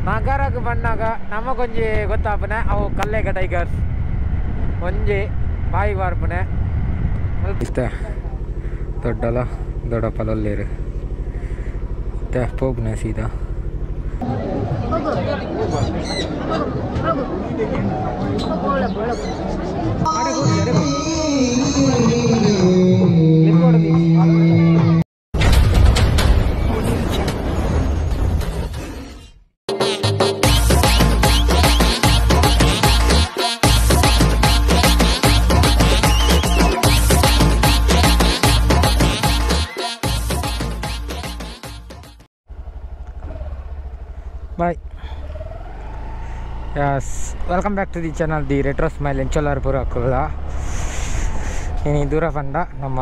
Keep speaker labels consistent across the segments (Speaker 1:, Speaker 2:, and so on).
Speaker 1: ನಗರಕ್ಕೆ ಬಂದಾಗ ನಮಗೊಂಜಿ ಗೊತ್ತಾಪನೆ ಅವು ಕಲ್ಲೇಗ ಟೈಗರ್ಸ್ ಒಂಜಿ ಬಾಯಿ ಬಾರ್ಪನೆ ಇಷ್ಟ ದೊಡ್ಡಲ ದೊಡ್ಡ ಪಲಲ್ಲೇರು ಮತ್ತೆ ಹೋಗ್ನೆ ಸೀದಾ Bye. Yes, welcome back to the channel The Retro Smile ಎಂಚಲಾರ್ಪುರ ಕುಲ್ಲ ಇನ್ನು ದೂರ ಬಂದ ನಮ್ಮ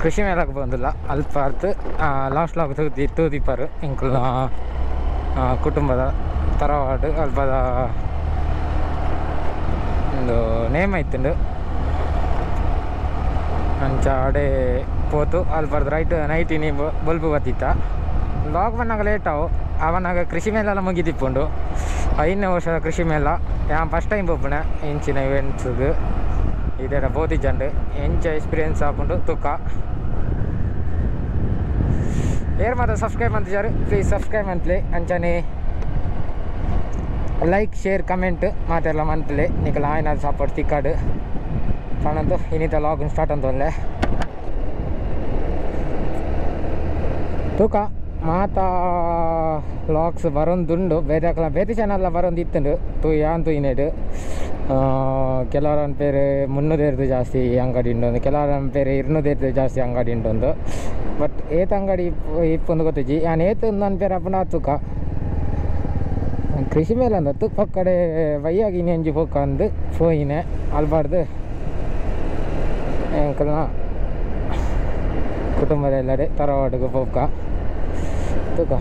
Speaker 1: ಕೃಷಿ ಮೇಳಕ್ಕೆ ಬಂದಿಲ್ಲ ಅಲ್ಪ ಅರ್ಥ ಲಾಸ್ಟ್ ಲಾಗ್ ತೂದಿಪ್ಪರು ಇಂಕಲ್ನ ಕುಟುಂಬದ ತರವಾಡು ಅಲ್ಪದ ಒಂದು ನೇಮ್ ಐತುಂಡು ಅಂಚ ಅಡೆ ಪೋತು ಅಲ್ಪದ ರೈಟ್ ನೈಟ್ ಇನಿ ಬಲ್ಬು ಬತ್ತಿತ್ತ ಲಾಗ್ ಬಂದಾಗ ಲೇಟ್ ಅವು ಅವನಾಗ ಕೃಷಿ ಮೇಲೆಲ್ಲ ಮುಗಿದಿಪ್ಪುಂಡು 5ನೇ ವರ್ಷದ ಕೃಷಿ ಮೇಳ ನಾನು ಫಸ್ಟ್ ಟೈಮ್ ಹೋಗ್ಬಿಣೆ ಇಂಚಿನ ಇವೆಂಟ್ಸ್ಗೆ ಇದೆಲ್ಲ ಬೋದಿ ಜಂಡು ಎಂಚ ಎಕ್ಸ್ಪೀರಿಯನ್ಸ್ ಹಾಕೊಂಡು ತೂಕ ಏರ್ ಮಾತ್ರ ಸಬ್ಸ್ಕ್ರೈಬ್ ಅಂತಿದ್ದಾರೆ ಪ್ಲೀಸ್ ಸಬ್ಸ್ಕ್ರೈಬ್ ಅಂತಲೇ ಅಂಚನೆ ಲೈಕ್ ಶೇರ್ ಕಮೆಂಟ್ ಮಾತೆಲ್ಲ ಮಂತ್ಲೇ ನಿಖಲ ಏನಾದ್ರು ಸಪೋರ್ಟ್ ತಿಕ್ಕಾಡು ತಾನಂತೂ ಇನ್ನಿತ ಲಾಗಿನ್ ಸ್ಟಾರ್ಟ್ ಅಂತ ಒಳ್ಳೆ ತೂಕ ಮಾತಾ ಲಾಗ್ಸ್ ಬರೋಂದುಂಡು ಬೇತೆ ಚಾನಲ್ ಬರೋಂದಿತ್ತುಂಡು ಯಾಂತು ಇನೇಡು ಕೆಲವರನ್ನ ಪೇರು 300 ಜಾಸ್ತಿ ಅಂಗಡಿ ಉಂಟು ಕೆಲವರನ್ನ ಪೇರು 200 ಜಾಸ್ತಿ ಅಂಗಡಿ ಉಂಟು ಬಟ್ ಏತ್ ಅಂಗಡಿ ಇಪ್ಪೊಂದು ಗೊತ್ತಿಜ್ಜಿ ನಾನು ಏತು ನನ್ನ ಪೇರು ಅಪ್ಪನ ತೂಕ ಕೃಷಿ ಮೇಲೆ ಅಂದ ತುಪ್ಪ ಕಡೆ ವಯ್ಯಾಗಿ ನೆಂಜಿ ಹೋಗ ಅಂದು ಹೋಯಿನೆ ಅಲ್ಬಾರ್ದು ಕುಟುಂಬದ ಎಲ್ಲಡೆ ತರವಾಡಿಗೆ ಹೋಗ ತೂಕ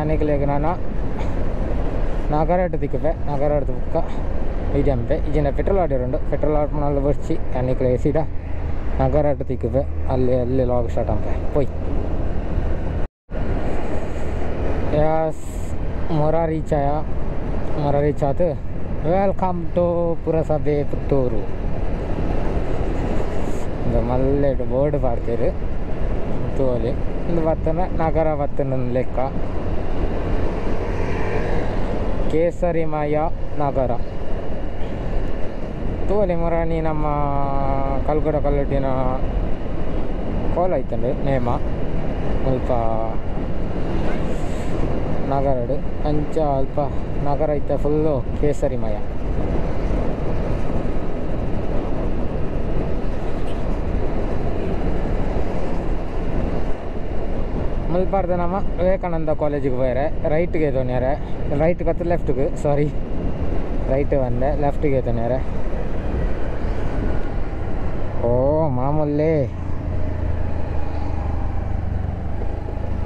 Speaker 1: ಆನೆಗಳಿಗೆ ನಾನು ನಗರಾಟ ತಿಕ್ಕಪೆ ನಗರಾಟ ಬುಕ್ಕ ಇದಂಪೆ ಈಜಿನ ಪೆಟ್ರೋಲ್ ಆಡಿರುಂಡು ಪೆಟ್ರೋಲ್ ಆಡ್ಮನಲ್ಲಿ ಬರ್ಚಿ ಆನೆಗಳಿಗೆ ಸೀದಾ ನಗರಾಟ ತಿಕ್ಕಪೆ ಅಲ್ಲಿ ಲಾಗ್ ಸ್ಟಾರ್ಟ್ ಅಂಪೆ ಪೋಯ್ ಯಾಸ್ ಮೊರಾರಿ ಚಾತ್ ವೆಲ್ಕಮ್ ಟು ಪುರಸಭೆ ಪುತ್ತೂರು ಇದು ಮಲ್ಲೆಡು ಬೋರ್ಡ್ ಪಾಡ್ತೀರಿ ತೋಲಿ ಒಂದು ಬತ್ತನ ನಗರ ಬತ್ತನ ಲೆಕ್ಕ ಕೇಸರಿಮಯ ನಗರ ತೋಲಿ ಮೊರಾನಿ ನಮ್ಮ ಕಲ್ಗಡ ಕಲ್ಲುಟ್ಟಿನ ಕೋಲ ಐತಂಡು ನೇಮ ಸ್ವಲ್ಪ ನಗರಡು ಅಂಚ ಅಲ್ಪ ನಗರ ಐತ ಫುಲ್ಲು ಕೇಸರಿಮಯ ಮಲ್ಪಾರ್ದ ನಮ್ಮ ವಿವೇಕಾನಂದ ಕಾಲೇಜಿಗೆ ಹೋಯ್ರೆ ರೈಟ್ಗೆ ತೊನ್ಯಾರೆ ರೈಟ್ ಕತ್ತು ಲೆಫ್ಟ್ಗೆ ಸಾರಿ ರೈಟ್ ಬಂದೆ ಲೆಫ್ಟ್ಗೆ ತೊನ್ಯಾರೆ ಓ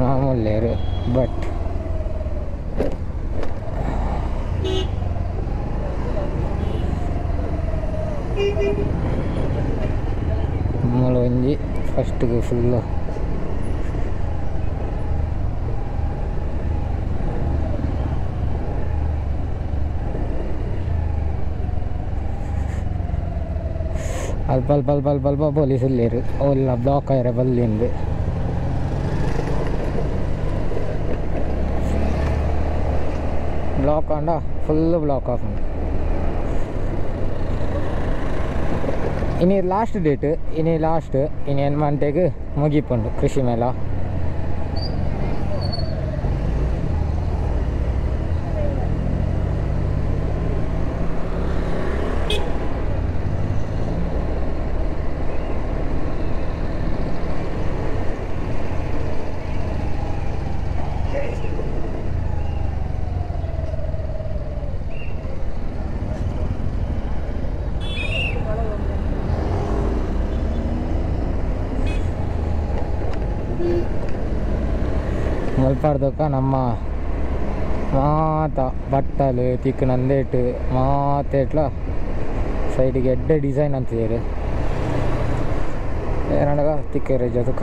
Speaker 1: ಮಾಮೂಲ್ಲೇರು ಬಟ್ ಒಂಜಿ ಫಸ್ಟ್ಗೆ ಫುಲ್ಲು ಅಲ್ಪ ಪೊಲೀಸಲ್ಲೇರು ಅವೆಲ್ಲ ಬ್ಲಾಕ್ ಆಯ್ರೆ ಬಲ್ಲಿಂದು ಬ್ಲಾಕ್ ಆಂಡ ಫುಲ್ಲು ಬ್ಲಾಕ್ ಆಫ್ ಇನ್ನು ಲಾಸ್ಟ್ ಡೇಟ್ ಇನ್ನು ಏನು ಮಂಟೆಗೆ ಮುಗಿಪುಂಡು ಕೃಷಿ ಮೇಳ మల్పాడుదొక్క నమ్మ మాత బట్టలు తిక్కునందేటు మాత ఇట్లా సైడ్కి ఎడ్డ డిజైన్ ಅಂತ ಇದೆ ಏನಂದಾಗ ತಿಕ್ಕರೆ ಜೊತೆಕ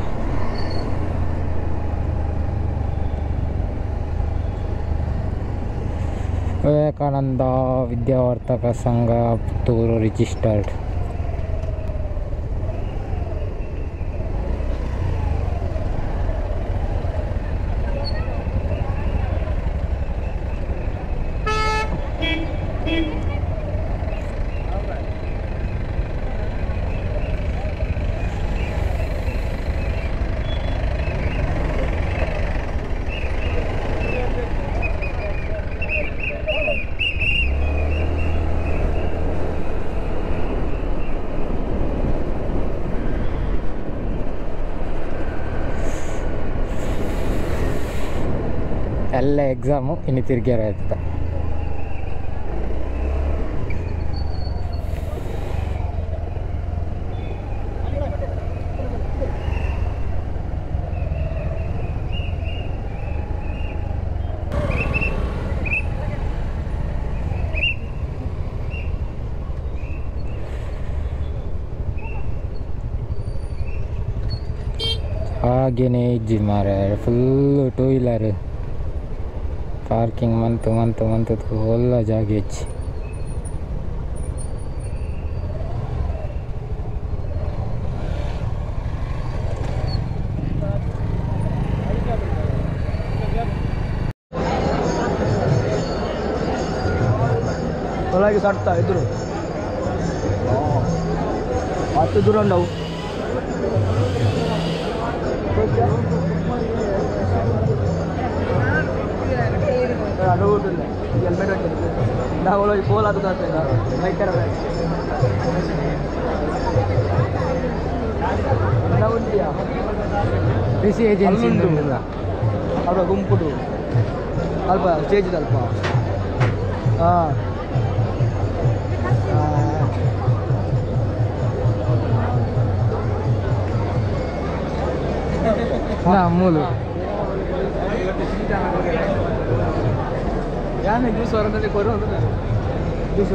Speaker 1: ವಿವೇಕಾನಂದ ವಿದ್ಯಾವರ್ತಕ ಸಂಘ ಪುತ್ತೂರು ರಿಜಿಸ್ಟರ್ಡ್. ಎಲ್ಲ ಎಕ್ಸಾಮು ಇನ್ನು ತಿರ್ಗ್ಯಾರ ಆಯ್ತದ. ಹಾಗೇನೆ ಇಜ್ಜಿ ಮಾರೆ full two wheeler parking month ಒಳ್ಳೆ ಜಾಗ ಹೆಚ್ಚು.
Speaker 2: ಒಳಗೆ ಸಡ್ತಾ ಇದ್ರು ಹತ್ತು ದೂರ ನಾವು ಅಡುವುದಿಲ್ಲ ಹೆಲ್ಮೆಟ್ ಹಾಕಿದ್ರು ನಾವು ಒಳಗೆ ಪೋಲ್ ಅದು ಬೈಕರ ಉಂಟಿಯಾ
Speaker 1: ಕೃಷಿ ಏಜೆನ್ಸಿ
Speaker 2: ಅವರ ಗುಂಪುಡು ಅಲ್ಪ ಸ್ಟೇಜ್ ಅಲ್ಪ ಹಾಂ
Speaker 1: ಮೂಲು
Speaker 2: ಯಾನೆ ಜ್ಯೂಸ್ ಹೊರದಲ್ಲಿ ಕೊರು ಜ್ಯೂಸ್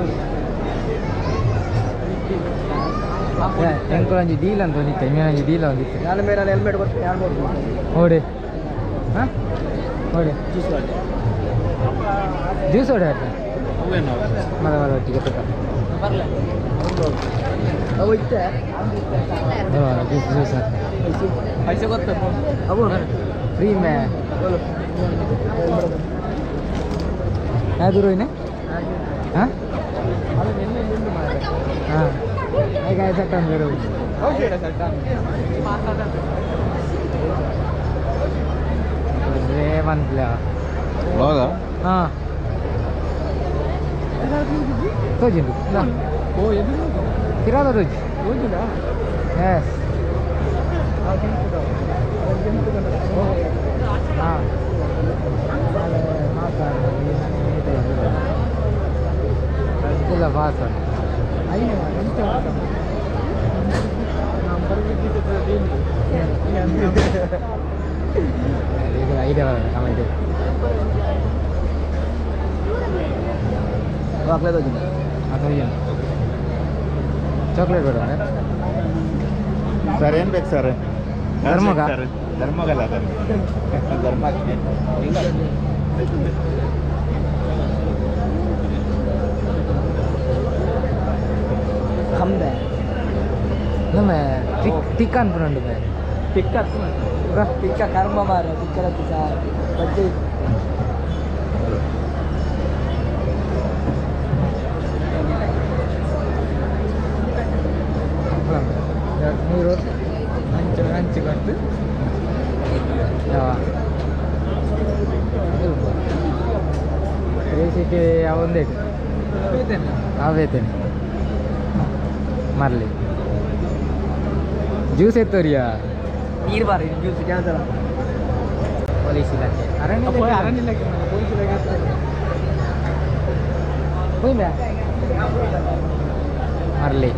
Speaker 1: ಎಂಕೊ ಒಂಜಿ ಡೀಲ್ ಅಂತ ಒಂದಿತ್ತು ಒಂಜಿ ಡೀಲ್ ಒಂದಿತ್ತು
Speaker 2: ನಾನು ಮೇಲೆ ಹೆಲ್ಮೆಟ್ ಬರ್ತೀನಿ ಯಾರು ಬರ್ತೀನಿ
Speaker 1: ಓಡಿ ಹಾಂ ಓಡಿ ಜ್ಯೂಸ್ ಓಡಿ ಆಯ್ತಾ ಮದ ಒಟ್ಟಿಗೆ
Speaker 2: ಬರಲ್ಲ ಅವು ಇತ್ತೆ
Speaker 1: ಜ್ಯೂಸ್
Speaker 2: ಪೈಸೆ ಗೊತ್ತ ಅವು
Speaker 1: ಫ್ರೀ ಮೇ ದೂರ ಹೋಯ್ನೆ ಹಾಂ ಹಾಂ ಈಗ ಸಟ್ಟ ಬೇರೆ ಮಂತ್ಲ ಹಾಂ ತೋಜಿಂದು ಕಿರಾದ ತೋಜಿ ಎಸ್ ಹಾಂ ಇಲ್ಲ ಪಾಸ್ ಐಡಿಯಾ ಬರೋಣ ನಮ್ಮ ಐಡಿಯಾ ಚಾಕ್ಲೇಟ್ ಬೇಡ
Speaker 3: ಸರ್ ಏನು ಬೇಕು ಸರ್
Speaker 1: ಧರ್ಮಗ
Speaker 3: ಧರ್ಮಗಲ್ಲ ಧರ್ಮಕ್ಕೆ
Speaker 2: ಕಂಬೆ
Speaker 1: ನಮ್ಮ ಟಿಕ್ಕ ಅನ್ಕೊಂಡು
Speaker 2: ಟಿಕ್ಕ ಟಿಕ್ಕ ಕರ್ಮ ಮಾರ ಟಿಕ್ಕರ ಬಜ್ಜೆ ನೀರು ಹಂಚಿ ಕೊಟ್ಟು ರೇಸಿಗೆ ಒಂದೇ ಆವೇತೇನೆ ಮರಲಿ ಜ್ಯೂಸ್ ಎತ್ತೋರಿಯಾ ನೀರು ಬಾರಿ ಜ್ಯೂಸ್ ಕ್ಯಾನ್ಸಲ್
Speaker 1: ಪೊಲೀಸ್ ಇಲಾಖೆ ಅರಣ್ಯ
Speaker 2: ಅರಣ್ಯ ಪೊಲೀಸ್
Speaker 1: ಮರಲಿ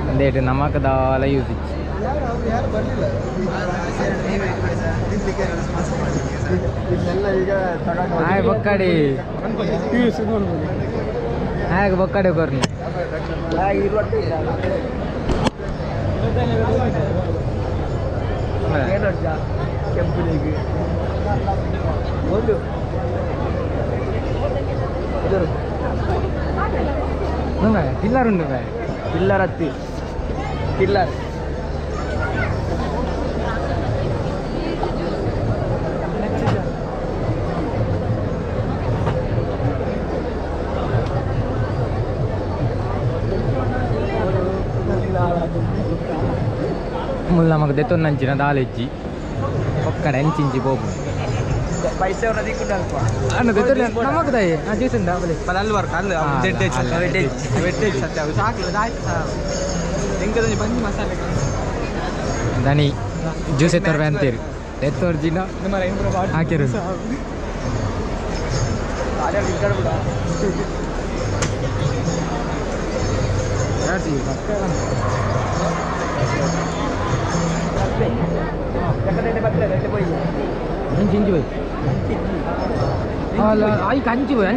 Speaker 1: ಒಂದೇಟು ನಮಕ್ ದಾಲ ಯೂಸ್ ಇಚ್ಚಿ
Speaker 2: ಯಾರು ಬರಲಿಲ್ಲ ಇದೆಲ್ಲ ಈಗ
Speaker 1: ಹಾಯ್ ಬೊಕ್ಕಡಿ ಹಾಯ್ ಬೊಕ್ಕಡಿ ಕೊರ್ನಿ
Speaker 2: ಕೆಂಪು ಲೇಗಿ ಒಂದು
Speaker 1: ಕಿಲ್ಲರ್ ಉಂಟು
Speaker 2: ಕಿಲ್ಲರ್ ಹತ್ತಿ ಕಿಲ್ಲರ್
Speaker 1: ಮುಲ್ಲ ನಮಗೆ ದೆತ್ತೊಂದಂಚಿನ ದಾಲೆಜ್ಜಿ ಒಕ್ಕಡೆ ಎಂಚಿಂಚಿ ಬೋಪು
Speaker 2: ಪೈಸೆ ಅವ್ರು ಅದಕ್ಕೆ
Speaker 1: ಅಣ್ಣ ದೆತ್ತೊಂದು ನಮಗೆ ದಯ ಆ ಜ್ಯೂಸ್ ಉಂಟಾ ಬಲಿ
Speaker 2: ಅಲ್ಲಿ ವರ್ಕ್ ಅಲ್ಲಿ ವೆಟ್ಟೇಜ್ ಸತ್ಯ ಅದು ಸಾಕು ಆಯ್ತು ಹೆಂಗೆ ಬಂದು ಮಸಾಲೆ
Speaker 1: ದನಿ ಜ್ಯೂಸ್ ಎತ್ತೋರ್ವೆ ಅಂತೀರಿ ಎತ್ತೋರ್ಜಿನ ಹಾಕಿರು ಇಂಚಿ പോയി ಅಲ್ಲ ಆಯ್ಕೆ ಅಂಚಿ പോയി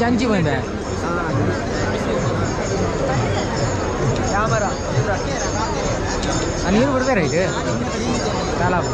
Speaker 1: ಅಂಚಿ പോയിದೆ
Speaker 2: ಕ್ಯಾಮರಾ
Speaker 1: ನೀರು ಬಿಡ್ತಾರೆ ಇದು ತಾಲಾಬು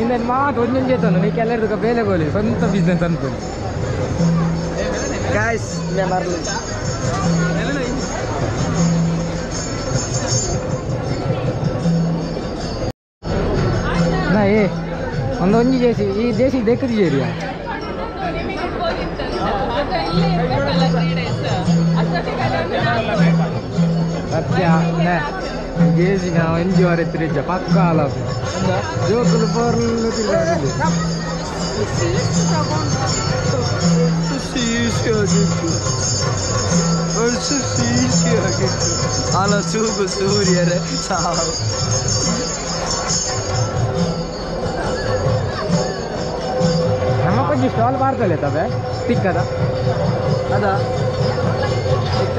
Speaker 1: ನೀನು ಮಾತು ಒಂದೊಂದು ಜೇತನು ನೀಕೆಲ್ಲರಿಗೂ ಬೇಲೆ ಗೋಲಿ ಸ್ವಂತ ಬಿಸ್ನೆಸ್ ಅನ್ಕೊಂಡು
Speaker 2: ಗಾಯ್ಸ್ ಇಲ್ಲೇ ಬರಲಿ
Speaker 1: ನಾ ಏ ಒಂದೊಂದು ಜೇಸಿ ಈ ದೇಶಿಗೆ ದೆಕ್ಕದ ಜೇರಿಯ ಸತ್ಯ ಜೇಸಿ ನಾವು ಎಂಜಿ ವಾರ ತಿರುಜ ಪಕ್ಕ ಅಲ್ಲ ಜೋಕುಲು ಬರ್ಲು ತಿರುಗಿ
Speaker 2: ಅಲ್ಲ ಸೂಪು ಸೂರ್ಯರೇ ಸಾವು
Speaker 1: ನಮ್ಮ ಕೊಂಚ ಸ್ಟಾಲ್ ಮಾಡ್ತಲೆ ತವೆ ತಿಕ್ಕದ
Speaker 2: ಅದ ಚಿಕ್ಕ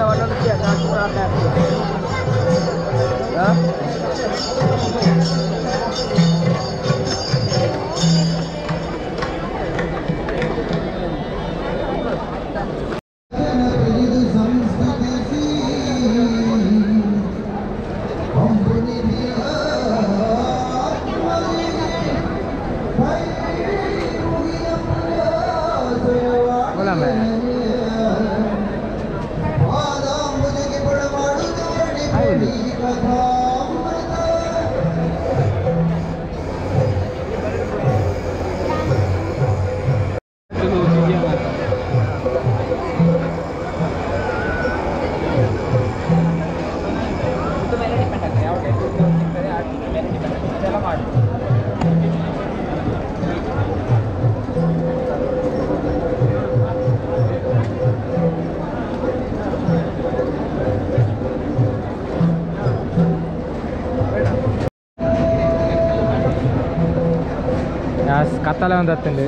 Speaker 1: ಕತ್ತಲೆ ಒಂದು ಹತ್ತಂಡು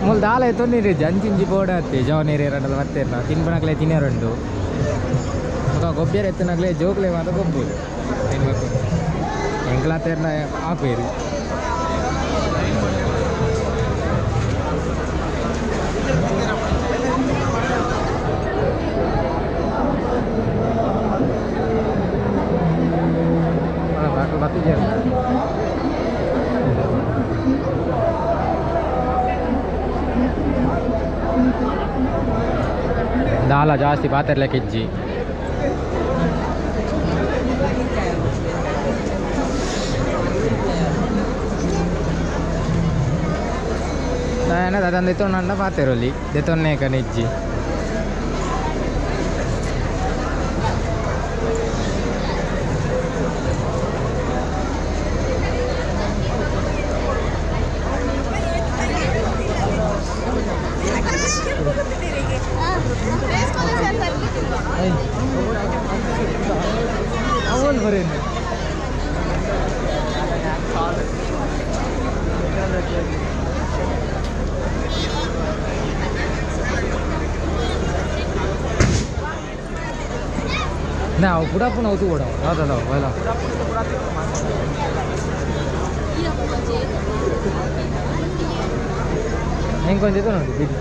Speaker 1: ಮೂಲ ದಾಲ ತೊಂದಿರಿ ಅಂಚಿಂಚಿ ಬೋರ್ಡ್ ಹತ್ತಿ ಜವನೀರು ಎರಡಲ್ಲ ಮತ್ತೆ ತಿನ್ಬನಕ್ಲೆ ತಿನ್ನರುಂಡು ಗೊಬ್ಬರ ಎತ್ತಿನಾಗಲೇ ಜೋಕ್ಲೆ ಮಾತ್ರ ಗೊಬ್ಬರು ತಿನ್ಬೇಕು ಎಂಕ್ಲಾತೇರ್ನ ಹಾಕೇರಿ ಬತ್ತಿಗೆ ದಾಲ ಜಾಸ್ತಿ ಪಾತ್ರೆಲ್ಲ ಕೆಜ್ಜಿ ಅದನ್ನು ದೆತ್ತೊಂಡ ಪಾತೆರೊಲಿ ದೆತ್ತೊನ್ನೆ ಕನೆಜ್ಜಿ
Speaker 2: ಬರೇನು ನಾವು ಪುಡಾಪು ನಾವು ತೂಡ ಅದಲ್ಲ ಅಲ್ಲ ಹೆಂಗೆ ಕೊಂದಿದ್ದು ನೋಡಿ ಬಿಡಿ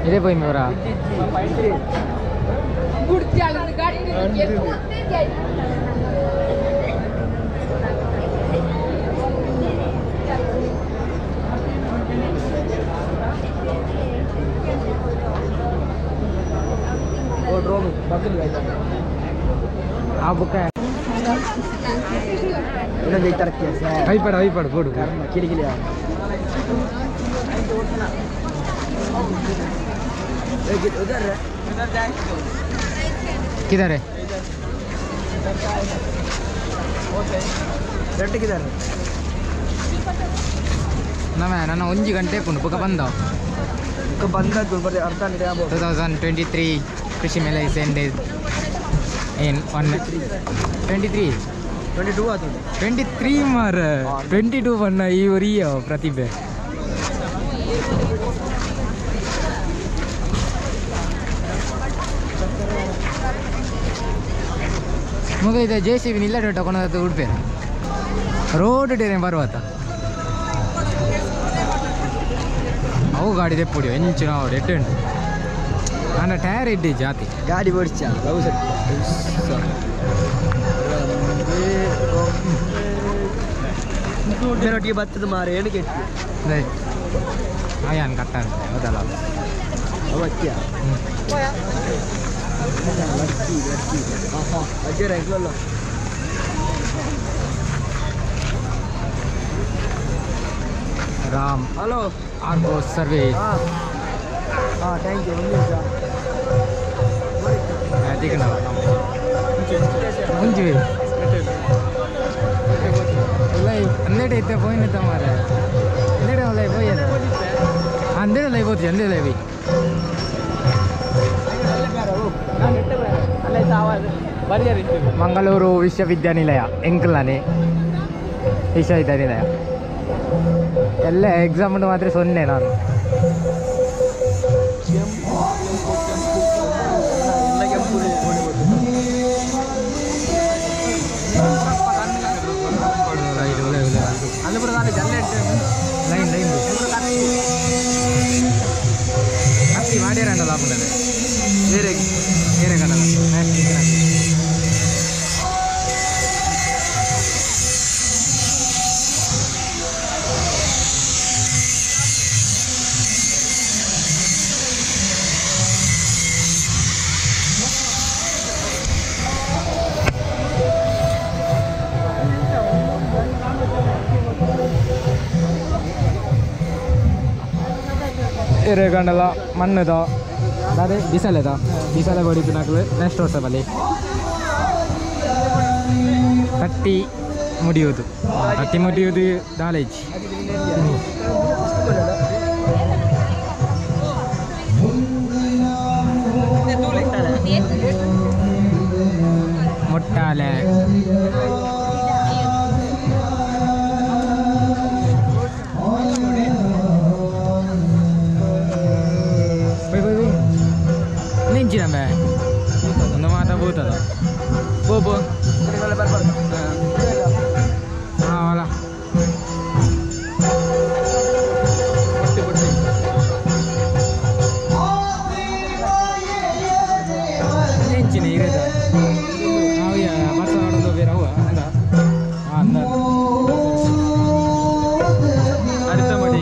Speaker 2: ಇದೇ ಪೋಯ್ ಮೇವರ ಆ ಬುಕ್ಕ ಹೈಪಡ ಬೋಡು ಕಿಡಿಕಿಲಿ किधर है ನನ್ನ 1 ಗಂಟೆ ಪುನಃ ಬಂದ ಅರ್ಥ 2023 ಕೃಷಿ ಮೇಳ is ended in 23 ಮಾರ 22 ಬಣ್ಣ ಈ ಊರಿಯ ಪ್ರತಿಭೆ ಮುಗಿದ JCB ನಿಲ್ಲ ತಗೊಂಡು ಉಡ್ಪೇನೆ ರೋಡ್ ಡೇರೆ ಬರುವತ್ತ ಅವು ಗಾಡಿ ತೆಪ್ಪುಡಿ ಹೆಂಚಿನ ರೆಡ್ ಉಂಟು ನನ್ನ ಟೈರ್ ಇಡ್ಡಿ ಜಾತಿ ಗಾಡಿ ಓಡಿಸ ಒಟ್ಟಿಗೆ ಬರ್ತದ ಮಾರ ಏನು ಕೆಟ್ಟು ಅಯ್ಯನ್ ಕಟ್ಟ ಅಂತ ಹೌದಲ್ಲ ಅವತ್ಯ ಅಜ್ಜರ ಹೆಂಗ್ಲಲ್ಲ ರಾಮ್ ಹಲೋ ಆರ್ಗೋ ಸರ್ವಿಸ್ ಥ್ಯಾಂಕ್ ಯು ಮುಂಚೆ ಹನ್ನೆರಡು ಐತೆ ಪೋಯಿನ ಮಾರ ಹನ್ನೆರಡು ಲೈ ಪೋಯ್ಯದ ಹನ್ನೆರಡು ಲೈ ಹೋಗ್ತಿ ಹನ್ನೆರಡು ಲೈ ಮಂಗಳೂರು ವಿಶ್ವವಿದ್ಯಾನಿಲಯ ಎಂಕಲ್ಲಾನೆ ವಿಶ್ವವಿದ್ಯಾನಿಲಯ ಎಲ್ಲ ಎಕ್ಸಾಮ್ ಉಂಟು ಮಾತ್ರ 0 ನಾನು ಲೈನ್ ಹತ್ತಿ ಮಾಡ್ಯಾರಂಡಲ್ಲ ಹಾಕೊಂಡೆ ಬೇರೆ ಕಡಲ ಹಿರೇಗಂಡಲ ಮಣ್ಣದ ಅದೇ ಬಿಸಲೆದ ಬಿಸಲೆ ಹೊಡಿತು ನಾಲ್ಕು ನೆಕ್ಸ್ಟ್ ವರ್ಷದಲ್ಲಿ ಕಟ್ಟಿ ಮುಡಿಯುವುದು ಕಾಲೇಜ್
Speaker 1: ಮುಟ್ಟಾಲೆ ನಿಂಚಿನ ಬೇ ಒಂದು ಮಾತ ಬೂತದ ಬೋಬು ಹಾಂ ಅಲ್ಲ ನಿಂಚಿನ ಇರೋದು ನಾವು ಬಸ್ ಆಡೋದು ಬೇರೆ ಅವ ಅಂದ ಅಂದ ಅರ್ಥ ಮಾಡಿ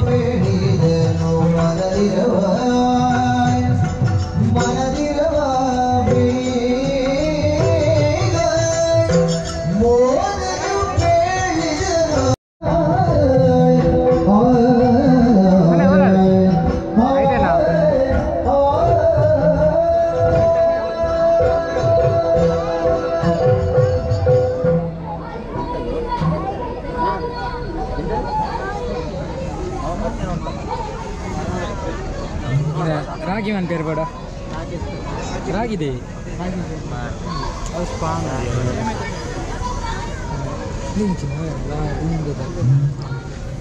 Speaker 1: ರಾಗಿ ಅಂತ ಇರ್ಬೇಡ ರಾಗಿದೆ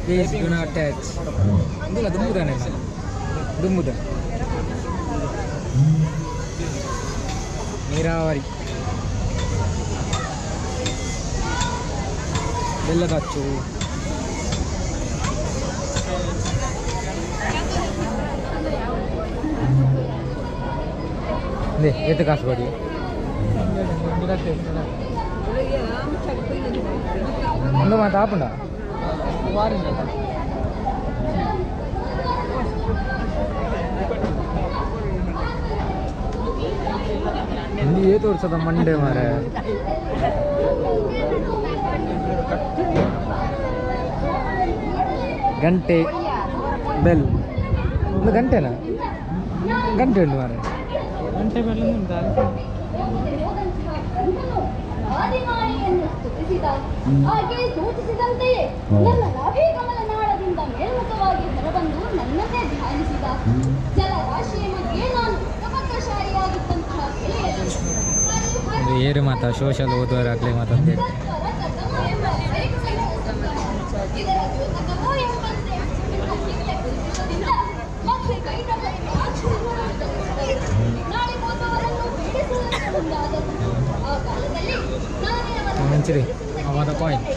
Speaker 1: ಪ್ಲೀಸ್ ಡು ನಾಟ್ ಟಚ್ ಇಲ್ಲ ದುಂಬುದಾನೆ ದುಂಬುದ ನೀರಾವರಿ ಬೆಲ್ಲದ ಅಚ್ಚು ಎತ್ತು ಕಾಸು ಕೊಡಿ ಒಂದು ಮಾತು ಆಪುಂಡ ಹಿಂದಿ ತೋರ್ಸದ ಮಂಡೆ ಮಾರೆ ಗಂಟೆ ಬೆಲ್ ಒಂದು ಗಂಟೆನಾ ಗಂಟೆ ಉಂಟು ಮಾರೆ ಗಂಟೆ ಬೆಲ್ ಉಂಟಾ
Speaker 4: ಹಾಗೆ ಸೂಚಿಸಿದಂತೆಯೇ ನನ್ನ ನಾಭಿ ಕಮಲ ನಾಳದಿಂದ ಮೇಲ್ಮುಖವಾಗಿ ಹೊರಬಂದು ನನ್ನನ್ನೇ ಧ್ಯಾನಿಸಿದ ಜಲರಾಶಿಯ ಮಧ್ಯೆ ನಾನು ತಪಕಶಾಲಿಯಾಗಿದ್ದಂತಹ
Speaker 1: ಏರು ಮಾತಾ ಸೋಷಲ್ ಓದುವರಾಗಲಿ ಮಾತಾಡ್ತೇನೆ
Speaker 4: ಇದರ ದ್ಯೋತಕವೋ ಎಂಬಂತೆ ನಾಳೆ ಹೋದವರನ್ನು ಪೀಡಿಸುವುದಕ್ಕೆ ಮುಂದಾದರು. ಆ ಕಾಲದಲ್ಲಿ
Speaker 1: ಮಂಚಿರಿ ಅವದ ಪಾಯಿಂಟ್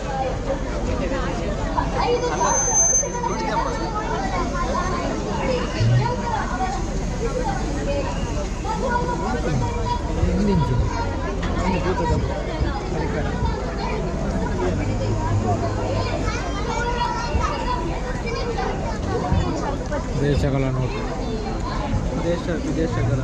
Speaker 1: ದೇಶಗಳ ನೋಟು ವಿದೇಶಗಳ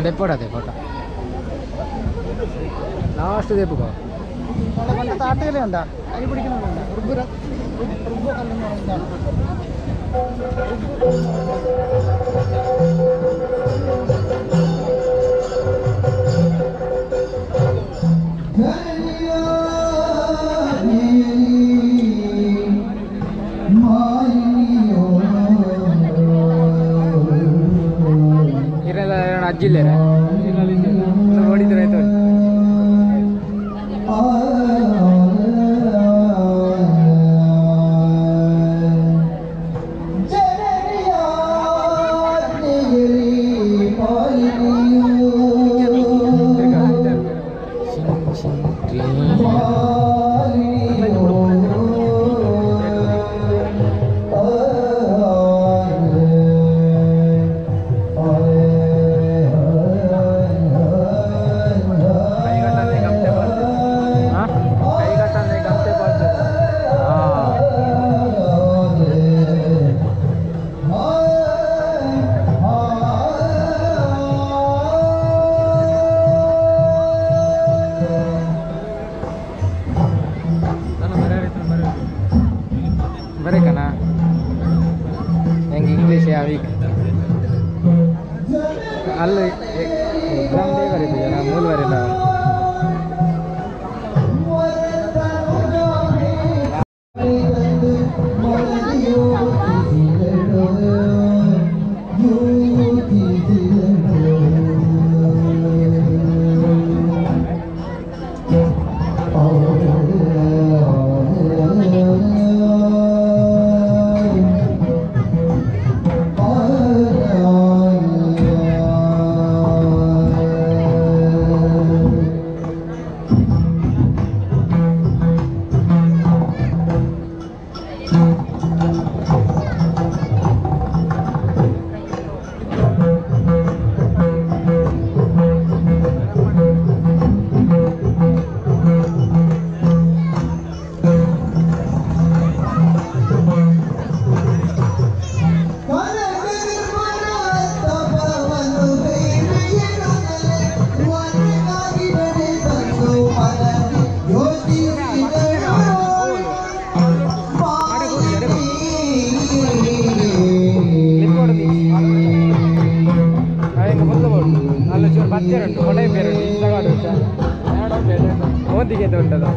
Speaker 1: ದೆಪ್ಪಡದೆ ಫೋಟೋ ലാസ്റ്റ് തേപ്പുക
Speaker 2: താട്ടുകല ഉണ്ടാ അരി പിടിക്കുന്നുണ്ട് റുബുര റുബു കല്ലെന്ന് പറഞ്ഞാൽ
Speaker 1: ಅಜ್ಜಿಲ್ಲೇ ಓಡಿದ್ರೆ ಆಯ್ತು बरे का ना इंग्लिश है अभी अल एग्जाम दे बरे जरा मूल बरे ना ಹತ್ತಿರ ಉಂಟು ಕೊಡೆ ಬೇರೆ ಉಂಟು ಇನ್ಸ್ಟಾಗಾರ್ಡ್ ಉಂಟು ಓದಿಗೆ ಉಂಟಲ್ಲ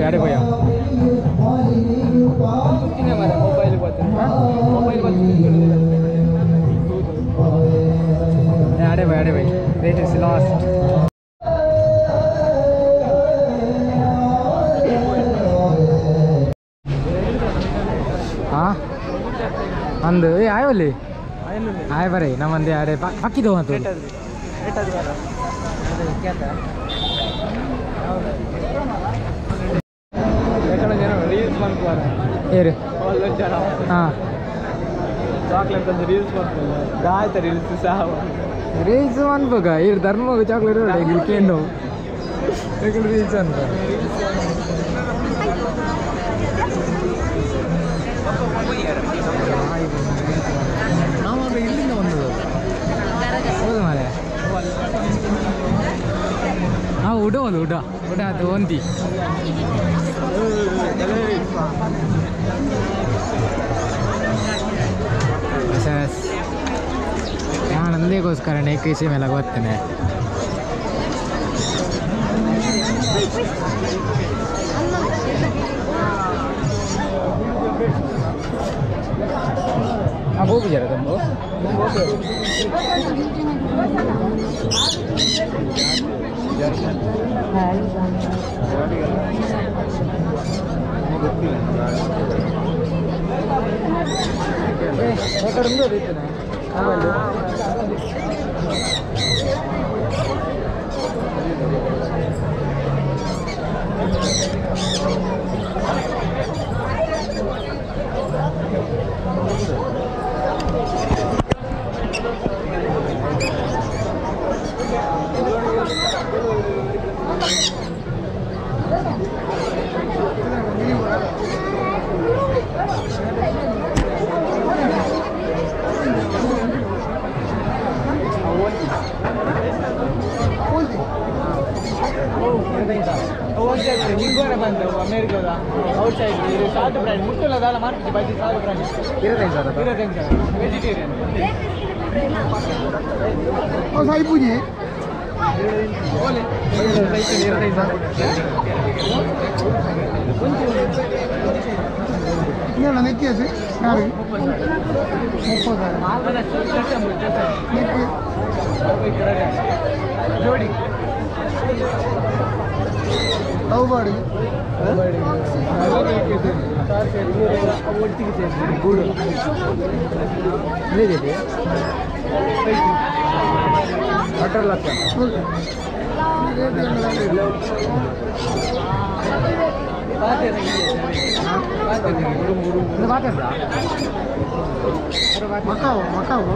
Speaker 1: आड़े बोया मोबाइल आड़े भाई वेट इज लास्ट हाँ अंद आयोली आय बरे नमंदे आड़े पक्की दो तो ರೀಲ್ಸ್ ಮಾಡ್ತಾರೆ ಏರು ಹಾಂ ಚಾಕ್ಲೇಟ್ ಅಂತ ರೀಲ್ಸ್ ಮಾಡ್ತಾರೆ ಗಾಯ್ತ ರೀಲ್ಸ್ ಸಹ ರೀಲ್ಸ್ ಅನ್ಬೋಗ ಇರು ಧರ್ಮಗ ಚಾಕ್ಲೇಟ್ ಗಿಲ್ಕೇನು ರೀಲ್ಸ್ ಅನ್ಬ ನಾವಾಗ ಇಲ್ಲಿಂದ ಬಂದದ್ದು ಹೌದು ಮಾರೆ ಹಾಂ ಉಡ ಅದು ಒಂದಿ ನಾನು ಅಂದೇಗೋಸ್ಕರನೇ ಕೃಷಿ ಮೇಲೆ ಓದ್ತೇನೆ ಹೋಗಿ ಜರ ತಂಬು ಅಮೇರಿಕಾದ ಔಟ್ ಸೈಡ್ ಸಾಲ್ಟ್ ಬ್ರ್ಯಾಂಡ್ ಮುಟ್ಟಲದಾಲ ಮಾರ್ಕೆಟ್ ಬಜ್ಜಿ ಸಾಲ್ಟ್ ಬ್ರ್ಯಾಂಡ್ 25,000 ವೆಜಿಟೇರಿಯನ್ ಸಾಯಿ ಪೂಜೆ ನೆಕ್ಕಿಯದು ಯಾರು 30,000 ಜೋಡಿ ಅವು ಬಾಡಿ ಒಟ್ಟಿಗೆ ಗೂಡು ಹೇಗಿದೆ 18 ಲಕ್ಷ ಮಕಾವು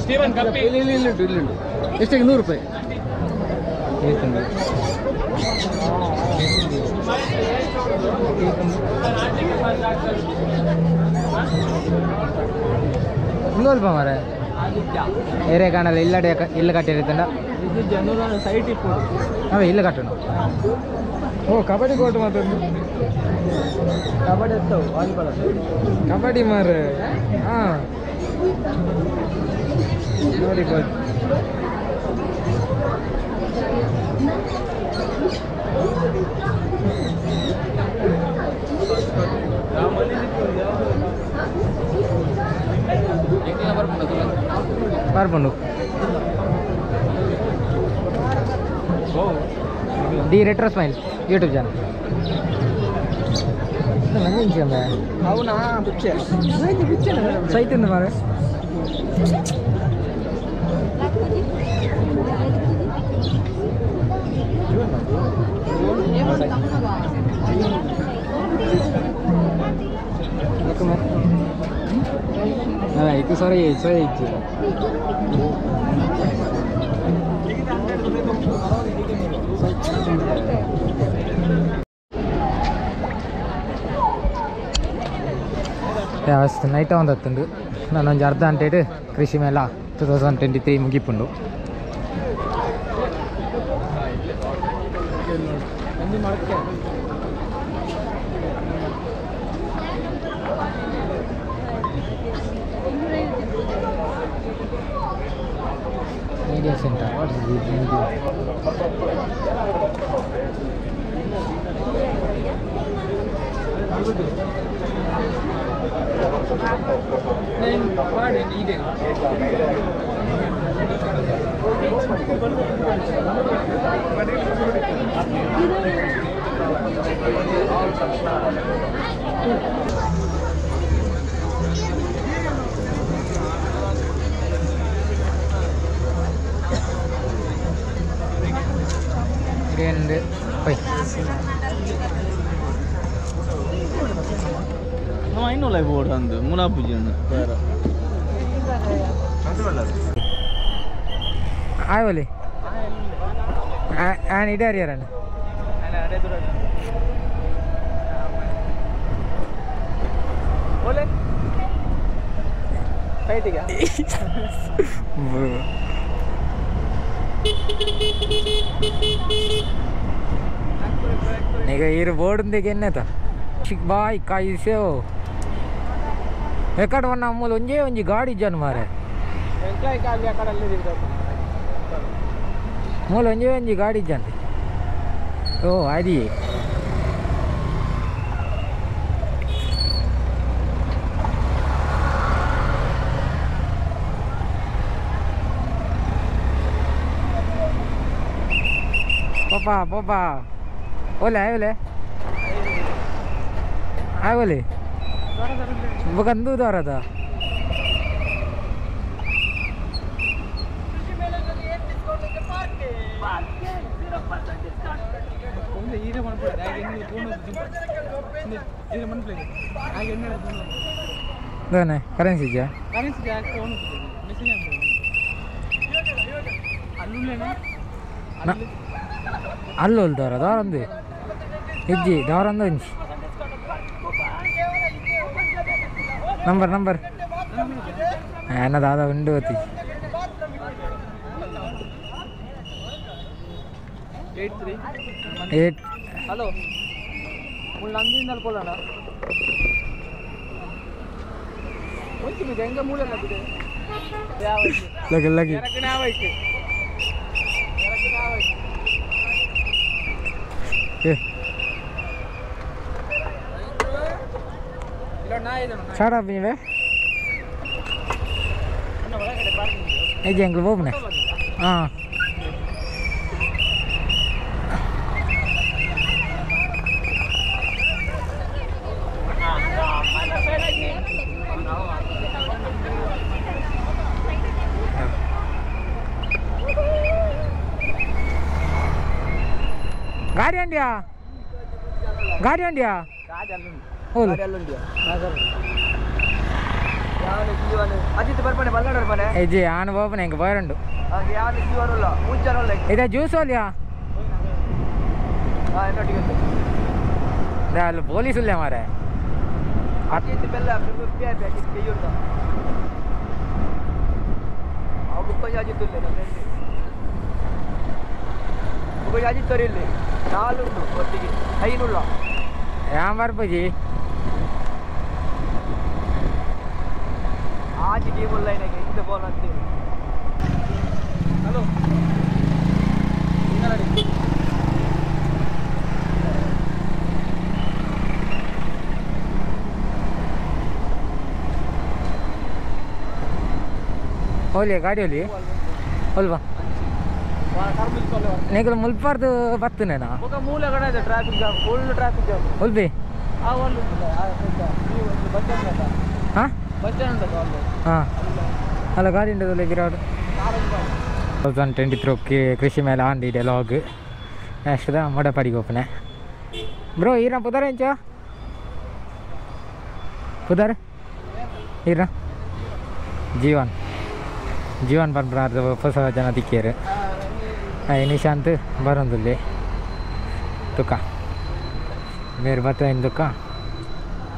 Speaker 1: ಸ್ಟೀವನ್ ಕಪ್ಪಿ ಇಲ್ಲಿ ಎಷ್ಟಾಗಿ 100 ರೂಪಾಯಿ ಇನ್ನೊಲ್ಪ ಮಾರೆ ಏರೆ ಕಾಣಲ್ಲ ಇಲ್ಲ ಕಟ್ಟಿರುತ್ತಂಡ ಸೈಟ್ ಇಪ್ಪು ಅವೇ ಇಲ್ಲ ಕಟ್ಟಣ ಓ ಕಬಡ್ಡಿ ಕೋರ್ಟ್ ಮಾತಾಡು ಕಬಡ್ಡಿ ಎತ್ತವು ವಾಲಿಬಾಲ್ ಕಬಡ್ಡಿ ಮಾರೆ ಹಾಂ ನೋಡಿ ಕೋಚ್ ಬರ್ಬಂಡು the retro smile YouTube channel
Speaker 2: అవునా పిచ్చే సైతుంది మరి itu sorry itu ಅಷ್ಟು ನೈಟ್ ಒಂದು ಹತ್ತುಂಡು ನಾನೊಂದು ಅರ್ಧ ಗಂಟೆ ಕೃಷಿ ಮೇಳ 2023 ಮುಗಿಪುಂಡು media centre what is this media ഇടയുണ്ട് പോയി
Speaker 3: ಇನ್ನೂ ಲೈವ್ ಬೋರ್ಡ್ ಅಂದು ಮುನಾಪೂಜಿ
Speaker 1: ಆಯ್ವಲ್ಲಿ ಆನ್ ಇಡಾರಿಯಾರಣ್ಣ ಈಗ ಇರು ಬೋರ್ಡ್ ಎನ್ನೆತ ಚಿಕ್ಕ ಬಾಯ್ ಕಾಯಿಸೇವು ఎక్కడ ఉన్న అమ్ములు ಒಂಜಿ ಗಾಡಿ ಇಜ್ಜಾನು ಮಾರೆ ಮೂಲ ಒಂಜಿ ಗಾಡಿ ಇಜ್ಜಂತೆ ಓ అది ಪಾಪಾ ಓಲೆ ಆಗೋಲೆ bukan tuh ada Gana, karen sih ya. Allol daran deh. Hiji daran deh. Number. Ana dada window ati. 8.
Speaker 2: Hello. Mulandin alkolana. Onti bide enga mulana bide.
Speaker 1: Lagi. Cara punya jangan lupa nih. Guardian dia. Oh. Eji anu bawa nih kebayaran tuh. Itu jus oleh. Dah lu polis oleh marah. Yang berpuji.
Speaker 2: आज D बोल रहा है कि इधर बोल रहा है hello
Speaker 1: ಹೋಲಿ ಗಾಡಿ ಹೋಲಿ ಅಲ್ವಾ ನೀಗಲ ಮುಲ್ಪಾರ್ದು ಬರ್ತನೇನಾ
Speaker 3: ಮೂಲೆ ಕಡೆ ಇದೆ traffic jam full traffic jam
Speaker 1: ಹೊಲ್ಬಿ
Speaker 3: ಆ ಒಂದು ಬಸ್ ಸ್ಟ್ಯಾಂಡ್
Speaker 1: ಹಾಂ
Speaker 3: ಬಸ್ ಸ್ಟ್ಯಾಂಡ್
Speaker 1: ಹಾಂ ಅಲ್ಲ ಗಾಡಿ ಉಂಟದಲ್ಲ ವಿರಾಟ್ 2023 ಕೃಷಿ ಮೇಲೆ ಆಂಡಿದೆ ಲಾಗ್ ನೆಕ್ಸ್ಟ್ ಮೊಡಪಾಡಿಗೆ ಹೋಗ್ತಾನೆ ಬ್ರೋ ಈರ ಪುದಾರ ಇಂಚ ಪುದಾರ ಈರ ಜೀವನ್ ಬಂದ್ಬಾರ್ದು ಹೊಸ ಜನ ದಿಕ್ಕೇರು ನಿಶಾಂತ್ ಬರೋದಿಲ್ಲಿ ತುಕ ಬೇರೆ ಬರ್ತಾ ದುಃಖ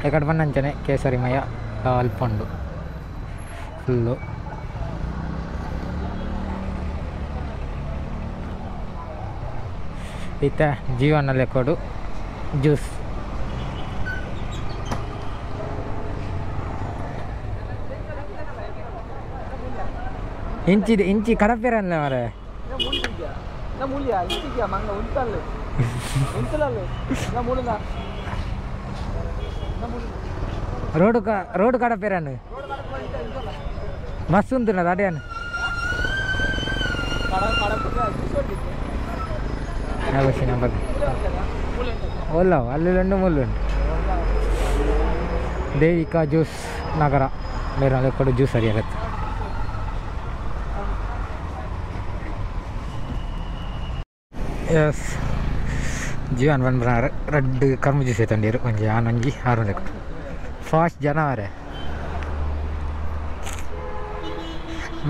Speaker 1: ಈ ಕಡೆ ಬಂದಂಚನೆ ಕೇಸರಿಮಯ ಅಲ್ಪಂಡು ಫುಲ್ಲು ಈತ ಜೀವನಲ್ಲೇ ಕೊಡು ಜ್ಯೂಸ್ ಇಂಚಿ ಕಡಪೇರಲ್ಲ ಮಾರೆ రోడ్డు కడపేరాను మస్తు ఉంటున్నది అదే అని ಒಲ್ಲ ಅಲ್ಲಿಂಡು ಮುಳ್ಳುಂಟು ದೇವಿಕಾ ಜ್ಯೂಸ್ ನಗರ ಬೇರೆ ಕೊಡು ಜ್ಯೂಸ್ ಸರಿಯಾಗತ್ತೆ ಎಸ್ ಜೀವನ್ ಬಂದ್ಬಾರ ರೆಡ್ ಕರ್ಮ ಜ್ಯೂಸ್ ತಂದಿರು ಒಂಜಿ ಆನೊಂಜಿ ಆರು ಲೆಕ್ಕ ಫಾಸ್ಟ್ ಜನ ಅವರೇ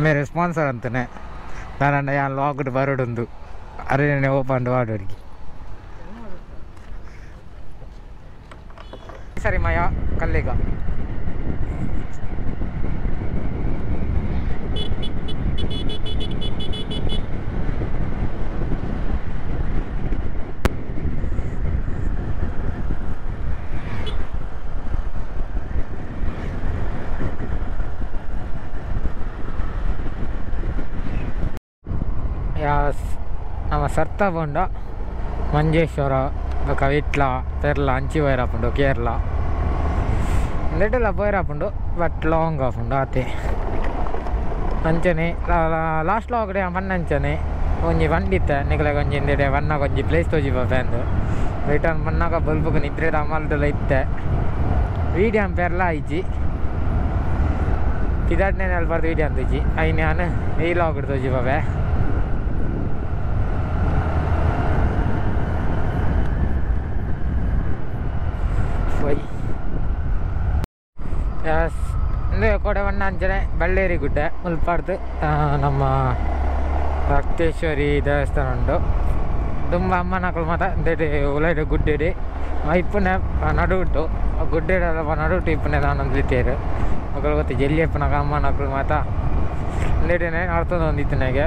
Speaker 1: ಮೇರೆ ಸ್ಪಾನ್ಸರ್ ಅಂತಾನೆ ನಾನು ಯಾನ್ ಲಾಕ್ಡ್ ಬರೋಡೊಂದು ಅರೇನೆ ಓಪನ್ ವಾಡೋರಿಗೆ ಸರಿ ಮಯ ಕಲ್ಲಿಗ ನಮ್ಮ ಸರ್ತ ಬಂಡ ಮಂಜೇಶ್ವರ ಕವಿಟ್ಲ ಪೆರ್ಲ ಅಂಚಿ ವೈರಾಪುಂಡು ಕೇರಳ ಲೆಟೆಲ್ಲ ಪೋಯ್ರಾಪುಂಡು ಬಟ್ ಲಾಂಗ್ ಆಪುಂಡು ಆತೆ ಅಂಚನೆ ಲಾಸ್ಟ್ಲ ಒಗಡೆ ಮಣ್ಣಂಚನೆ ಒಂಜಿ ಬಂಡಿತ್ತೆ ನಿಗಲಾಗ ಒಂಜಿ ಹಿಂದೆಡೆ ಬಣ್ಣಾಗ ಒಂಜಿ ಪ್ಲೇಸ್ ತೋಜಿ ಬಂದು ರಿಟರ್ನ್ ಬಣ್ಣಾಗ ಬಲ್ಬುಗ ನಿದ್ರೆ ಅಮಲ್ದೆಲ್ಲ ಇತ್ತೆ ವೀಡಿಯೋ ಪೆರ್ಲ ಆಯ್ಜಿ ಪಿದಾಡ್ನೇ ಬರ್ದು ವೀಡಿಯೋ ಅಂತಿಜಿ ಐ ನಾನು ಈ ಲಾಗ್ ತೋಜಿ ಬಾವೆ ಎಸ್ ಅಂದರೆ ಕೋಡೆ ಬಣ್ಣ ಅಂಚನೆ ಬಳ್ಳೇರಿ ಗುಡ್ಡೆ ಮುಲ್ಪಾಡ್ದು ನಮ್ಮ ರಕ್ತೇಶ್ವರಿ ದೇವಸ್ಥಾನ ಉಂಟು ತುಂಬ ಅಮ್ಮನ ಮಕ್ಕಳು ಮಾತ ಎಂದೇಟಿ ಉಲೈಡು ಗುಡ್ಡೆಡಿ ಇಪ್ಪನೆ ನಡುವಿಟ್ಟು ಗುಡ್ಡೆಡೆಲ್ಲ ನಡುವಿಟ್ಟು ಇಪ್ಪನೆ ನಾನೊಂದು ಲಿತ್ತೇರು ಮಕ್ಕಳು ಗೊತ್ತು ಜಲ್ಲಿಯಪ್ಪನಾಗ ಅಮ್ಮನ ಮಕ್ಕಳು ಮಾತ ಎಂದೇಟಿನೇ ನಡ್ತೊಂದು ಒಂದಿತ್ತು ನನಗೆ